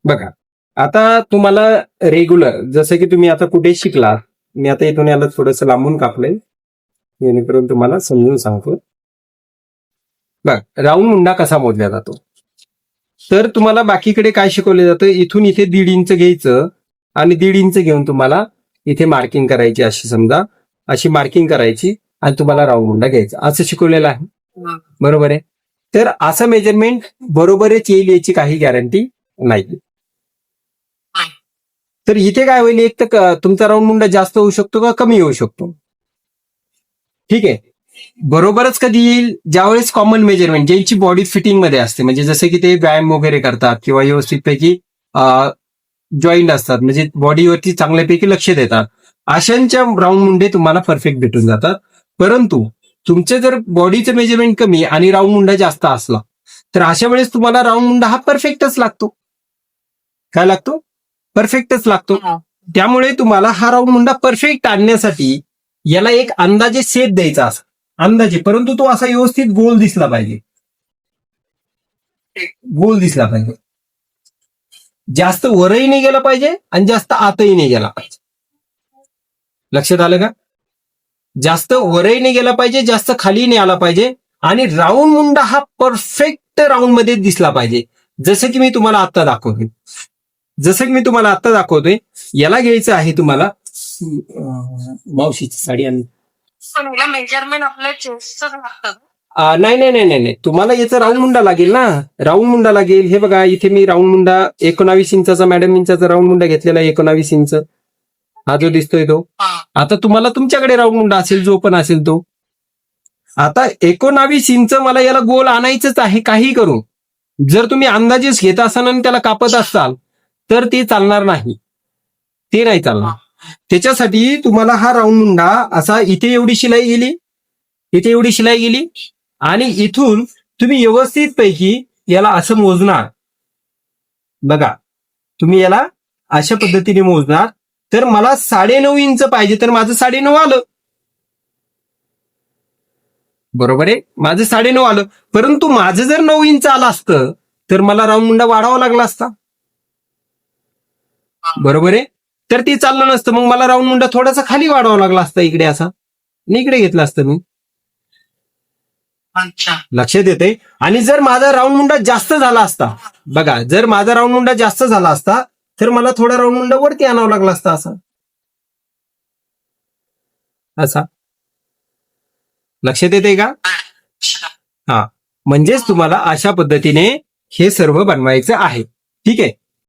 बघा, आता तुम्हाला रेग्युलर जसं की तुम्ही आता कुठे शिकलात, मी आता इथून याला थोडस लांबून कापलंय जेणेकरून तुम्हाला समजून सांगतो. बघ, राऊंड मुंडा कसा मोजला जातो. तर तुम्हाला बाकीकडे काय शिकवलं जातं, इथून इथे 1.5 इंच घ्यायचं आणि 1.5 इंच घेऊन तुम्हाला इथे मार्किंग करायची, अशी समजा अशी मार्किंग करायची आणि तुम्हाला राऊंड मुंडा घ्यायचा, असं शिकवलेलं आहे. बरोबर आहे. तर असं मेजरमेंट बरोबरच येईल याची काही गॅरंटी नाही. तर इथे काय होईल, एक तर तुमचा राऊंड मुंडा जास्त होऊ शकतो का कमी होऊ शकतो. ठीक आहे. बरोबरच कधी येईल, ज्यावेळेस कॉमन मेजरमेंट ज्यांची बॉडी फिटिंग मध्ये असते, म्हणजे जसे की ते व्यायाम वगैरे करतात किंवा व्यवस्थितपैकी जॉईंट असतात, म्हणजे बॉडीवरती चांगल्यापैकी लक्ष देतात, अशांच्या राऊंड मुंडे तुम्हाला परफेक्ट भेटून जातात. परंतु तुमचे जर बॉडीचं मेजरमेंट कमी आणि राऊंड मुंडा जास्त असला तर अशा वेळेस तुम्हाला राऊंड मुंडा हा परफेक्टच लागतो. काय लागतो? परफेक्टच लागतो. त्यामुळे तुम्हाला हा राऊंड मुंडा परफेक्ट आणण्यासाठी याला एक अंदाजे शेप द्यायचा असा, अंदाजे, परंतु तो असा व्यवस्थित गोल दिसला पाहिजे. गोल दिसला पाहिजे. जास्त वरही नाही गेला पाहिजे आणि जास्त आतही नाही गेला पाहिजे. लक्षात आलं का? जास्त वरही नाही गेला पाहिजे, जास्त खाली नाही आला पाहिजे आणि राऊंड मुंडा हा परफेक्ट राऊंड मध्ये दिसला पाहिजे. जसं की मी तुम्हाला आता दाखवतोय, याला घ्यायचं आहे तुम्हाला, मावशीची साडी आणि पण मेजरमेंट आपल्या चेस्टच लागतं. नाही, तुम्हाला याचा राऊंड मुंडा लागेल ना, राऊंड मुंडा लागेल. हे बघा, इथे मी राऊंड मुंडा 19 इंचाचा, मॅडम इंचाचा राऊंड मुंडा घेतलेला आहे, 19 इंच, हा जो दिसतोय तो. आता तुम्हाला तुमच्याकडे राऊंड मुंडा असेल, जो पण असेल तो. आता 19 इंच मला याला गोल आणायचंच आहे, काही करून. जर तुम्ही अंदाजेच घेत असाल आणि त्याला कापत असाल तर ते चालणार नाही, ते नाही चालणार. त्याच्यासाठी तुम्हाला हा राऊंड मुंडा असा, इथे एवढी शिलाई गेली, इथे एवढी शिलाई गेली आणि इथून तुम्ही व्यवस्थित पैकी याला असं मोजणार. बघा, तुम्ही याला अशा पद्धतीने मोजणार. तर मला 9.5 इंच पाहिजे, तर माझं 9.5 आलं. बरोबर आहे, माझं 9.5 आलं. परंतु माझं जर 9 इंच आलं असतं तर मला राऊंड मुंडा वाढवावा लागला असता. बरोबर आहे. तर ते चाललं नसतं, मग मला राऊंड मुंडा थोडासा खाली वाढवावा लागला असता, इकडे असा, आणि इकडे घेतला असतं मी. लक्षात येते. आणि जर माझा राऊंड मुंडा जास्त झाला असता, बघा, जर माझा राऊंड मुंडा जास्त झाला असता तर मला थोडा राऊंड मुंडा वरती आणावा लागला असता, असा असा. लक्षात येते का? हा, म्हणजेच तुम्हाला अशा पद्धतीने हे सर्व बनवायचं आहे. ठीक आहे.